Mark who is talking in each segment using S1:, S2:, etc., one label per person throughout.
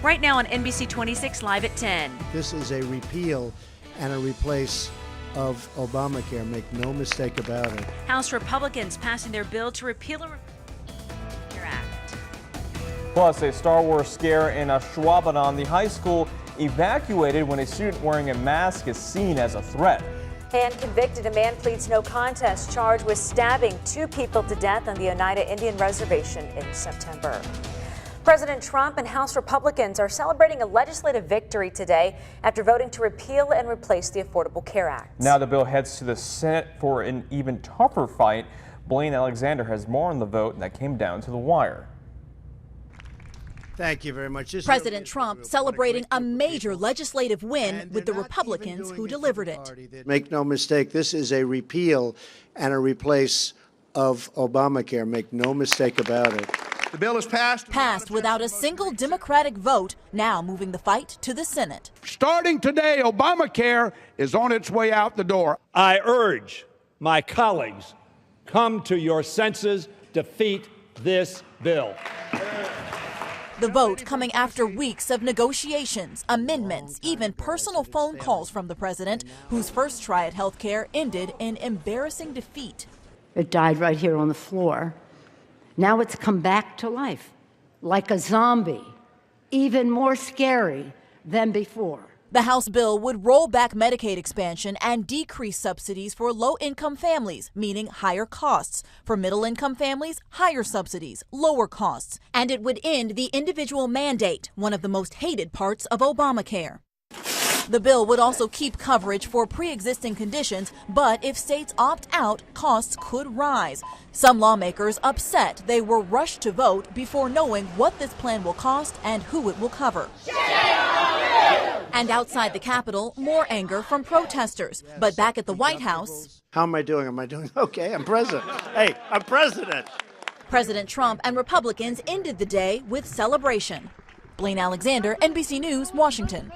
S1: right now on NBC 26 Live at 10.
S2: This is a repeal and a replace of Obamacare. Make no mistake about it.
S1: House Republicans passing their bill to repeal the Care Act.
S3: Plus, a Star Wars scare in Ashwaubenon. The high school evacuated when a student wearing a mask is seen as a threat.
S4: And convicted, a man pleads no contest, charged with stabbing 2 people to death on the Oneida Indian Reservation in September. President Trump and House Republicans are celebrating a legislative victory today after voting to repeal and replace the Affordable Care Act.
S3: Now the bill heads to the Senate for an even tougher fight. Blaine Alexander has more on the vote that came down to the wire.
S2: Thank you very much.
S5: President Trump celebrating a major legislative win with the Republicans who delivered it.
S2: Make no mistake, this is a repeal and a replace of Obamacare. Make no mistake about it.
S6: The bill is passed.
S5: Passed without a single Democratic vote, now moving the fight to the Senate.
S6: Starting today, Obamacare is on its way out the door.
S7: I urge my colleagues, come to your senses, defeat this bill.
S5: The vote coming after weeks of negotiations, amendments, even personal phone calls from the president, whose first try at health care ended in embarrassing defeat.
S8: It died right here on the floor. Now it's come back to life, like a zombie, even more scary than before.
S5: The House bill would roll back Medicaid expansion and decrease subsidies for low-income families, meaning higher costs. For middle-income families, higher subsidies, lower costs. And it would end the individual mandate, one of the most hated parts of Obamacare. The bill would also keep coverage for pre-existing conditions, but if states opt out, costs could rise. Some lawmakers upset they were rushed to vote before knowing what this plan will cost and who it will cover. And outside the Capitol, more anger from protesters. But back at the White House...
S2: How am I doing? Am I doing okay? I'm president. Hey, I'm president.
S5: President Trump and Republicans ended the day with celebration. Blaine Alexander, NBC News, Washington.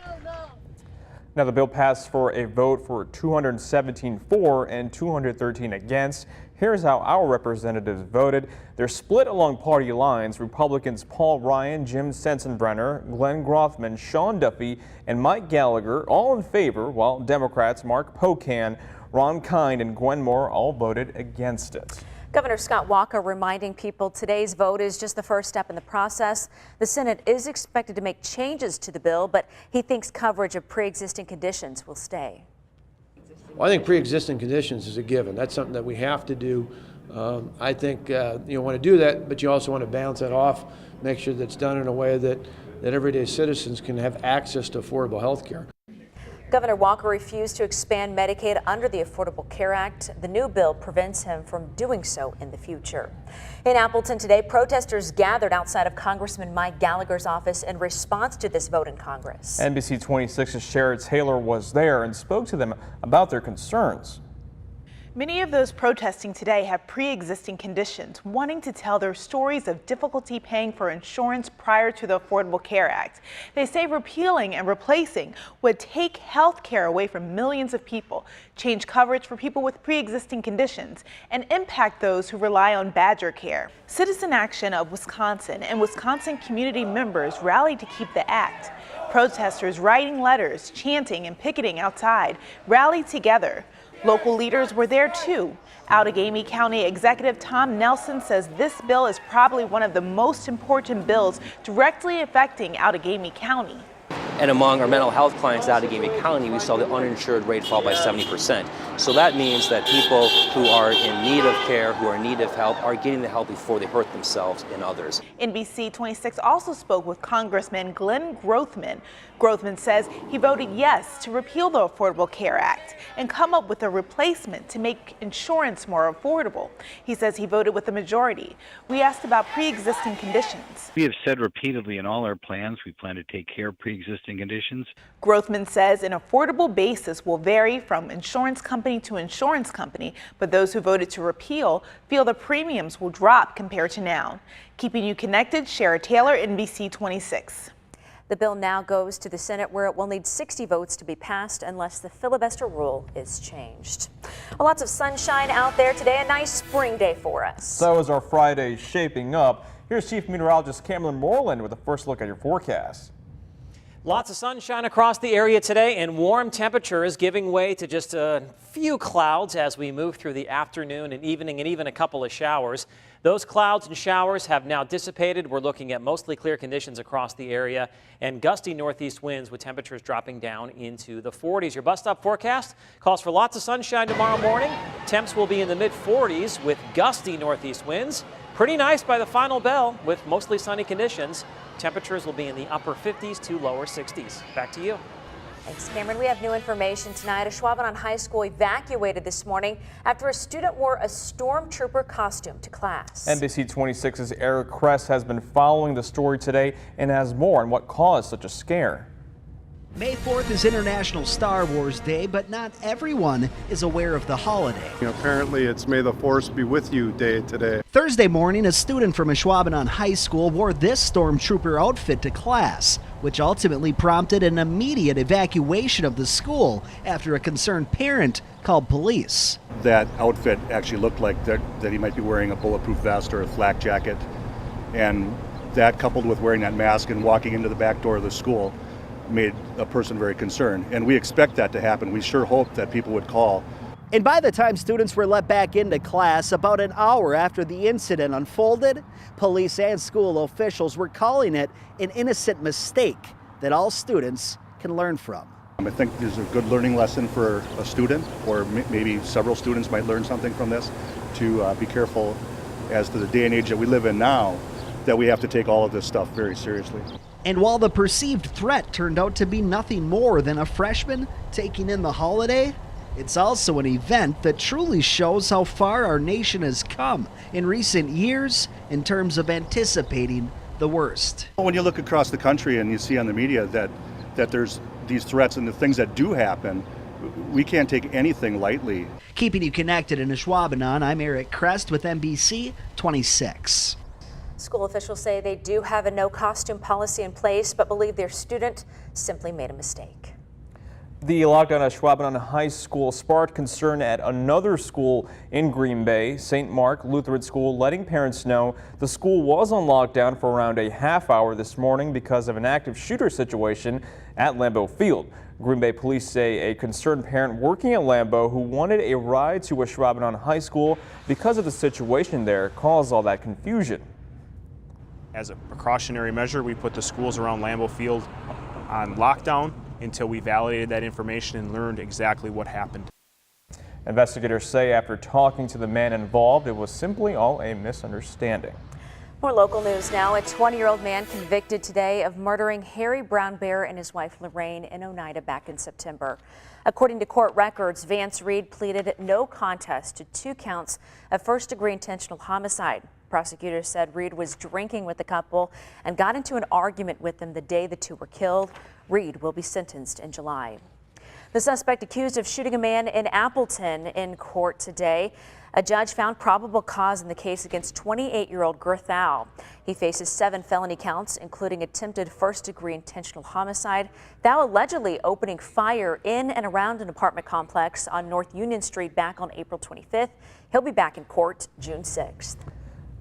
S3: Now the bill passed for a vote for 217 for and 213 against. Here's how our representatives voted. They're split along party lines. Republicans Paul Ryan, Jim Sensenbrenner, Glenn Grothman, Sean Duffy, and Mike Gallagher all in favor, while Democrats Mark Pocan, Ron Kind, and Gwen Moore all voted against it.
S4: Governor Scott Walker reminding people today's vote is just the first step in the process. The Senate is expected to make changes to the bill, but he thinks coverage of pre-existing conditions will stay.
S9: Well, I think pre-existing conditions is a given. That's something that we have to do. I think you want to do that, but you also want to balance that off, make sure that it's done in a way that everyday citizens can have access to affordable health care.
S4: Governor Walker refused to expand Medicaid under the Affordable Care Act. The new bill prevents him from doing so in the future. In Appleton today, protesters gathered outside of Congressman Mike Gallagher's office in response to this vote in Congress.
S3: NBC 26's Sherrod Taylor was there and spoke to them about their concerns.
S10: Many of those protesting today have pre-existing conditions, wanting to tell their stories of difficulty paying for insurance prior to the Affordable Care Act. They say repealing and replacing would take health care away from millions of people, change coverage for people with pre-existing conditions, and impact those who rely on Badger Care. Citizen Action of Wisconsin and Wisconsin community members rallied to keep the act. Protesters writing letters, chanting, and picketing outside rallied together. Local leaders were there too. Outagamie County Executive Tom Nelson says this bill is probably one of the most important bills directly affecting Outagamie County.
S11: And among our mental health clients in Outagamie County, we saw the uninsured rate fall by 70%. So that means that people who are in need of care, who are in need of help, are getting the help before they hurt themselves and others.
S10: NBC 26 also spoke with Congressman Glenn Grothman. Grothman says he voted yes to repeal the Affordable Care Act and come up with a replacement to make insurance more affordable. He says he voted with the majority. We asked about pre-existing conditions.
S12: We have said repeatedly in all our plans we plan to take care of pre-existing conditions.
S10: Grothman says an affordable basis will vary from insurance company to insurance company, but those who voted to repeal feel the premiums will drop compared to now. Keeping you connected, Sherrod Taylor, NBC 26.
S4: The bill now goes to the Senate, where it will need 60 votes to be passed unless the filibuster rule is changed. Well, lots of sunshine out there today, a nice spring day for us.
S3: So is our Friday shaping up. Here's Chief Meteorologist Cameron Moreland with a first look at your forecast.
S13: Lots of sunshine across the area today, and warm temperatures giving way to just a few clouds as we move through the afternoon and evening, and even a couple of showers. Those clouds and showers have now dissipated. We're looking at mostly clear conditions across the area and gusty northeast winds with temperatures dropping down into the 40s. Your bus stop forecast calls for lots of sunshine tomorrow morning. Temps will be in the mid-40s with gusty northeast winds. Pretty nice by the final bell with mostly sunny conditions. Temperatures will be in the upper 50s to lower 60s. Back to you.
S4: Thanks, Cameron. We have new information tonight. A Schwabenau High School evacuated this morning after a student wore a stormtrooper costume to class.
S3: NBC 26's Eric Kress has been following the story today and has more on what caused such a scare.
S14: May 4th is International Star Wars Day, but not everyone is aware of the holiday.
S15: Apparently it's May the Force be with you day today.
S14: Thursday morning, a student from Schwabenau High School wore this stormtrooper outfit to class, which ultimately prompted an immediate evacuation of the school after a concerned parent called police.
S16: That outfit actually looked like that he might be wearing a bulletproof vest or a flak jacket, and that coupled with wearing that mask and walking into the back door of the school made a person very concerned, and we expect that to happen. We sure hope that people would call.
S14: And by the time students were let back into class, about an hour after the incident unfolded, police and school officials were calling it an innocent mistake that all students can learn from.
S16: I think this is a good learning lesson for a student, or maybe several students might learn something from this, to be careful as to the day and age that we live in now, that we have to take all of this stuff very seriously.
S14: And while the perceived threat turned out to be nothing more than a freshman taking in the holiday, it's also an event that truly shows how far our nation has come in recent years in terms of anticipating the worst.
S16: When you look across the country and you see on the media that there's these threats and the things that do happen, we can't take anything lightly.
S14: Keeping you connected in Schwabenau, I'm Eric Kress with NBC 26.
S4: School officials say they do have a no costume policy in place, but believe their student simply made a mistake.
S3: The lockdown at Schwabenau High School sparked concern at another school in Green Bay, St. Mark Lutheran School, letting parents know the school was on lockdown for around a half hour this morning because of an active shooter situation at Lambeau Field. Green Bay police say a concerned parent working at Lambeau who wanted a ride to a Schwabenau High School because of the situation there caused all that confusion.
S17: As a precautionary measure, we put the schools around Lambeau Field on lockdown until we validated that information and learned exactly what happened.
S3: Investigators say after talking to the man involved, it was simply all a misunderstanding.
S4: More local news now. A 20-year-old man convicted today of murdering Harry Brown Bear and his wife Lorraine in Oneida back in September. According to court records, Vance Reed pleaded no contest to 2 counts of first-degree intentional homicide. Prosecutors said Reed was drinking with the couple and got into an argument with them the day the two were killed. Reed will be sentenced in July. The suspect accused of shooting a man in Appleton in court today. A judge found probable cause in the case against 28-year-old Gerthau. He faces 7 felony counts, including attempted first-degree intentional homicide. Thou allegedly opening fire in and around an apartment complex on North Union Street back on April 25th. He'll be back in court June 6th.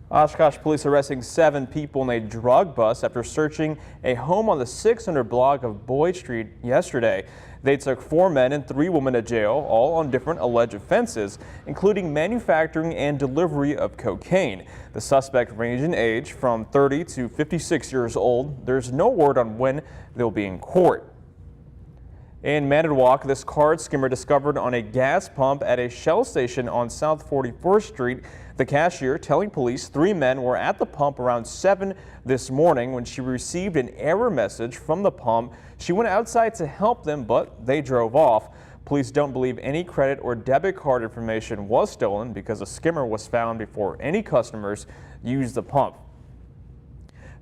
S3: Oshkosh police arresting 7 people in a drug bust after searching a home on the 600 block of Boyd Street yesterday. They took 4 men and 3 women to jail, all on different alleged offenses, including manufacturing and delivery of cocaine. The suspect ranged in age from 30 to 56 years old. There's no word on when they'll be in court. In Manitowoc, this card skimmer discovered on a gas pump at a Shell station on South 41st Street. The cashier telling police 3 men were at the pump around 7 this morning when she received an error message from the pump. She went outside to help them, but they drove off. Police don't believe any credit or debit card information was stolen because a skimmer was found before any customers used the pump.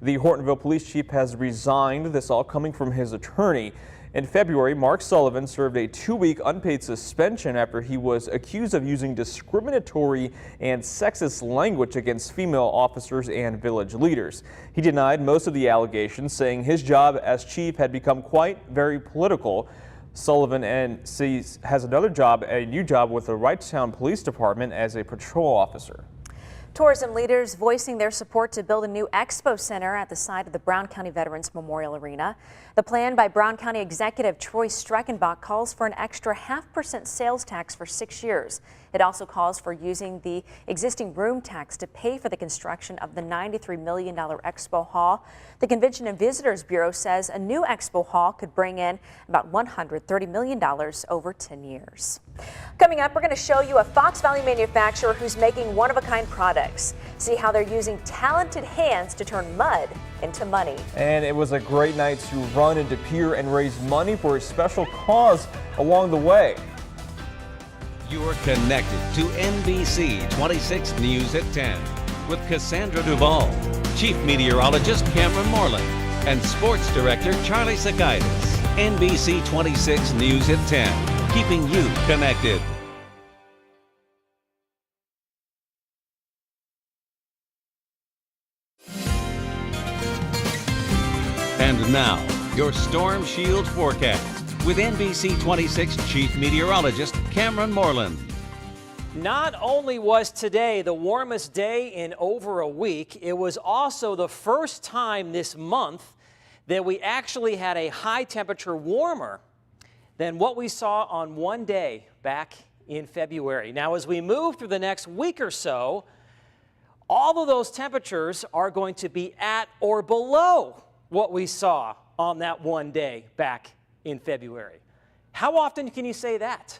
S3: The Hortonville police chief has resigned, this all coming from his attorney. In February, Mark Sullivan served a 2-week unpaid suspension after he was accused of using discriminatory and sexist language against female officers and village leaders. He denied most of the allegations, saying his job as chief had become very political. Sullivan has another job, a new job with the Wrightstown Police Department as a patrol officer.
S4: Tourism leaders voicing their support to build a new expo center at the site of the Brown County Veterans Memorial Arena. The plan by Brown County Executive Troy Streckenbach calls for an extra 0.5% sales tax for 6 years. It also calls for using the existing room tax to pay for the construction of the $93 million expo hall. The Convention and Visitors Bureau says a new expo hall could bring in about $130 million over 10 years. Coming up, we're going to show you a Fox Valley manufacturer who's making one-of-a-kind products. See how they're using talented hands to turn mud into money.
S3: And it was a great night to run into Pier and raise money for a special cause along the way.
S18: You're connected to NBC 26 News at 10 with Cassandra Duvall, Chief Meteorologist Cameron Moreland, and Sports Director Charlie Sagaitis. NBC 26 News at 10, keeping you connected. And now, your Storm Shield forecast with NBC 26 Chief Meteorologist Cameron Moreland.
S13: Not only was today the warmest day in over a week, it was also the first time this month that we actually had a high temperature warmer than what we saw on one day back in February. Now, as we move through the next week or so, all of those temperatures are going to be at or below what we saw on that one day back in February. How often can you say that?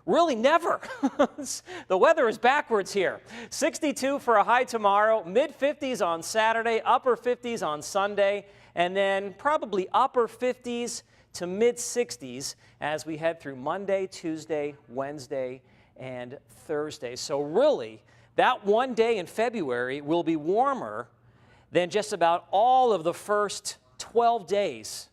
S13: Really never. The weather is backwards here. 62 for a high tomorrow, mid-50s on Saturday, upper 50s on Sunday, and then probably upper 50s to mid-60s as we head through Monday, Tuesday, Wednesday, and Thursday. So really, that one day in February will be warmer than just about all of the first 12 days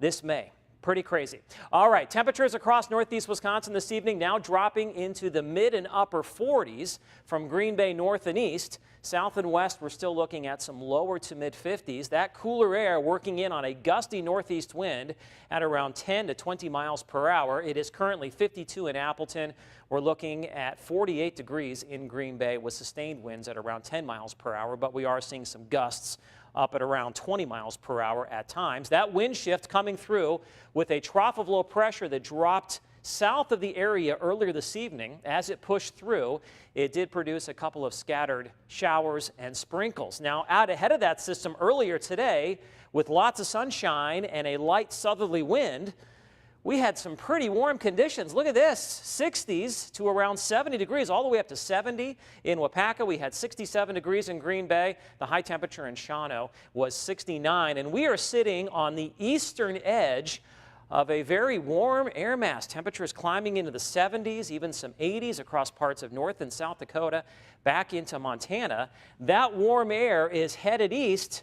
S13: this May. Pretty crazy. All right, temperatures across northeast Wisconsin this evening now dropping into the mid and upper 40s from Green Bay north and east. South and west, we're still looking at some lower to mid 50s. That cooler air working in on a gusty northeast wind at around 10 to 20 miles per hour. It is currently 52 in Appleton. We're looking at 48 degrees in Green Bay with sustained winds at around 10 miles per hour, but we are seeing some gusts up at around 20 miles per hour at times. That wind shift coming through with a trough of low pressure that dropped south of the area earlier this evening. As it pushed through, it did produce a couple of scattered showers and sprinkles. Now, out ahead of that system earlier today, with lots of sunshine and a light southerly wind, we had some pretty warm conditions. Look at this, 60s to around 70 degrees, all the way up to 70 in Wapaka. We had 67 degrees in Green Bay. The high temperature in Shawano was 69, and we are sitting on the eastern edge of a very warm air mass. Temperatures climbing into the 70s, even some 80s across parts of North and South Dakota, back into Montana. That warm air is headed east,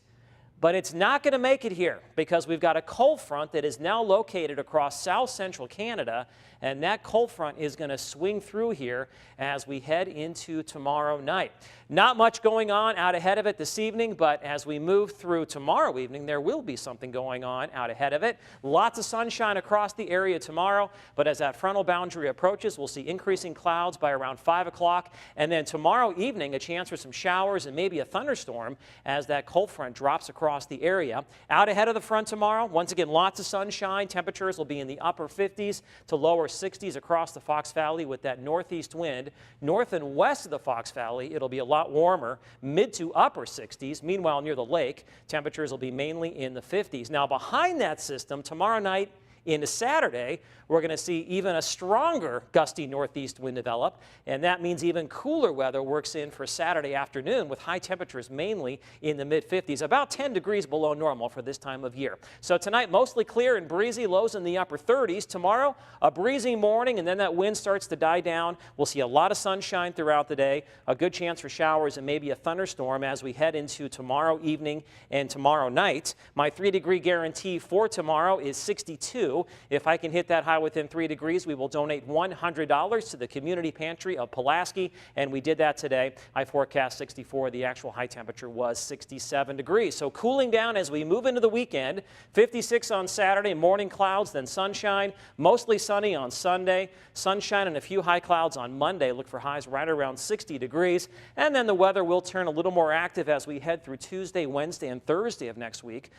S13: but it's not going to make it here because we've got a cold front that is now located across south central Canada, and that cold front is going to swing through here as we head into tomorrow night. Not much going on out ahead of it this evening, but as we move through tomorrow evening, there will be something going on out ahead of it. Lots of sunshine across the area tomorrow, but as that frontal boundary approaches, we'll see increasing clouds by around 5 o'clock, and then tomorrow evening, a chance for some showers and maybe a thunderstorm as that cold front drops across the area. Out ahead of the front tomorrow, once again, lots of sunshine. Temperatures will be in the upper 50s to lower 60s across the Fox Valley with that northeast wind. North and west of the Fox Valley, it'll be a lot warmer, mid to upper 60s. Meanwhile, near the lake, temperatures will be mainly in the 50s. Now, behind that system, tomorrow night into Saturday, we're going to see even a stronger gusty northeast wind develop, and that means even cooler weather works in for Saturday afternoon with high temperatures mainly in the mid-50s, about 10 degrees below normal for this time of year. So tonight, mostly clear and breezy, lows in the upper 30s. Tomorrow, a breezy morning, and then that wind starts to die down. We'll see a lot of sunshine throughout the day, a good chance for showers and maybe a thunderstorm as we head into tomorrow evening and tomorrow night. My 3-degree guarantee for tomorrow is 62. 62. If I can hit that high within 3 degrees, we will donate $100 to the community pantry of Pulaski, and we did that today. I forecast 64. The actual high temperature was 67 degrees. So cooling down as we move into the weekend. 56 on Saturday, morning clouds, then sunshine. Mostly sunny on Sunday. Sunshine and a few high clouds on Monday. Look for highs right around 60 degrees. And then the weather will turn a little more active as we head through Tuesday, Wednesday, and Thursday of next week,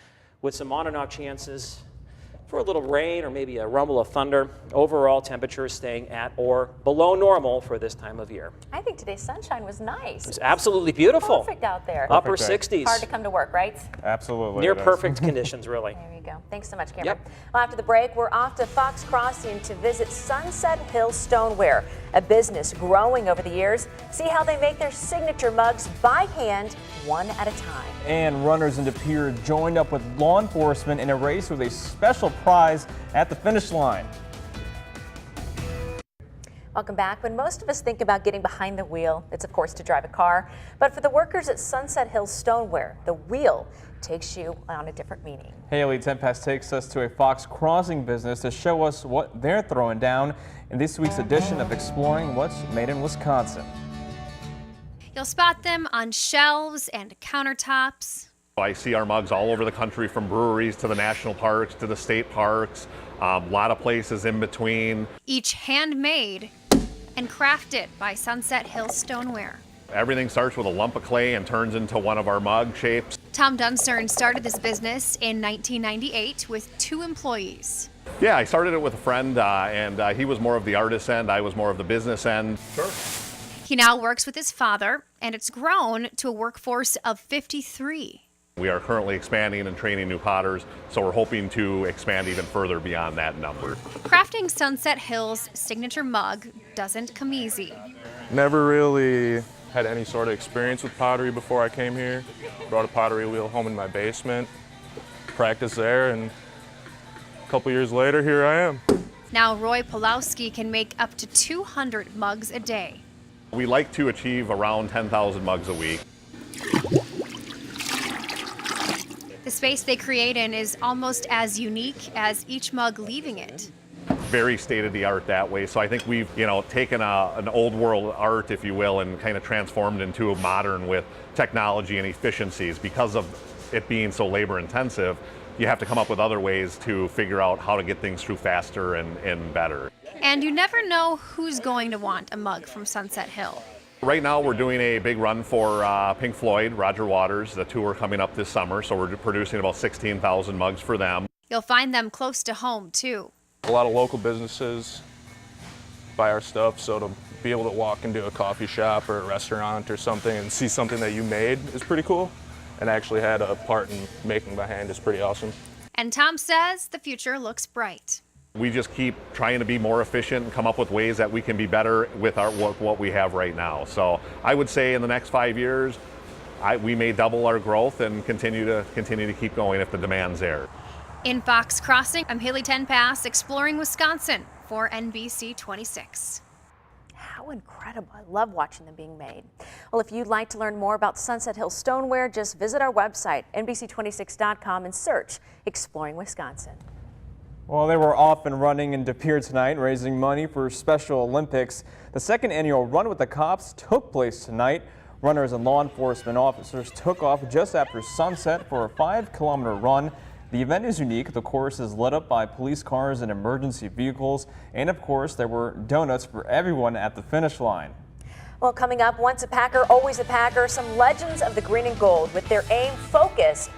S13: with some on and off chances for a little rain or maybe a rumble of thunder. Overall temperatures staying at or below normal for this time of year.
S4: I think today's sunshine was nice.
S13: It's absolutely beautiful.
S4: Perfect out there.
S13: Upper 60s.
S4: Hard to come to work, right?
S3: Absolutely.
S13: Near perfect conditions, really.
S4: There you go. Thanks so much, Cameron.
S13: Yep.
S4: Well, after the break, we're off to Fox Crossing to visit Sunset Hill Stoneware, a business growing over the years. See how they make their signature mugs by hand, one at a time.
S3: And runners in De Pere joined up with law enforcement in a race with a special prize at the finish line.
S4: Welcome back. When most of us think about getting behind the wheel, it's of course to drive a car. But for the workers at Sunset Hill Stoneware, the wheel takes you on a different meaning.
S3: Haley, 10 Past takes us to a Fox Crossing business to show us what they're throwing down in this week's edition of Exploring What's Made in Wisconsin.
S19: You'll spot them on shelves and countertops.
S20: I see our mugs all over the country, from breweries to the national parks to the state parks, a lot of places in between.
S19: Each handmade and crafted by Sunset Hill Stoneware.
S20: Everything starts with a lump of clay and turns into one of our mug shapes.
S19: Tom Dunstern started this business in 1998 with 2 employees.
S20: Yeah, I started it with a friend, and he was more of the artist end, I was more of the business end. Sure.
S19: He now works with his father, and it's grown to a workforce of 53.
S20: We are currently expanding and training new potters, so we're hoping to expand even further beyond that number.
S19: Crafting Sunset Hill's signature mug doesn't come easy.
S21: Never really had any sort of experience with pottery before I came here. Brought a pottery wheel home in my basement, practiced there, and a couple years later, here I am.
S19: Now Roy Pulowski can make up to 200 mugs a day.
S20: We like to achieve around 10,000 mugs a week.
S19: The space they create in is almost as unique as each mug leaving it.
S20: Very state-of-the-art that way. So I think we've, taken an old world art, if you will, and kind of transformed into a modern with technology and efficiencies. Because of it being so labor intensive, you have to come up with other ways to figure out how to get things through faster and better.
S19: And you never know who's going to want a mug from Sunset Hill.
S20: Right now we're doing a big run for Pink Floyd, Roger Waters, the tour coming up this summer, so we're producing about 16,000 mugs for them.
S19: You'll find them close to home, too.
S21: A lot of local businesses buy our stuff, so to be able to walk into a coffee shop or a restaurant or something and see something that you made is pretty cool, and actually had a part in making by hand is pretty awesome.
S19: And Tom says the future looks bright.
S20: We just keep trying to be more efficient and come up with ways that we can be better with what we have right now. So I would say in the next 5 years, we may double our growth and continue to keep going if the demand's there.
S19: In Fox Crossing, I'm Haley 10 Pass, exploring Wisconsin for NBC 26.
S4: How incredible. I love watching them being made. Well, if you'd like to learn more about Sunset Hill Stoneware, just visit our website, NBC26.com, and search Exploring Wisconsin.
S3: Well, they were off and running in De Pere tonight, raising money for Special Olympics. The second annual Run with the Cops took place tonight. Runners and law enforcement officers took off just after sunset for a 5-kilometer run. The event is unique. The course is lit up by police cars and emergency vehicles. And of course, there were donuts for everyone at the finish line.
S4: Well, coming up, once a Packer, always a Packer, some legends of the green and gold with their aim focused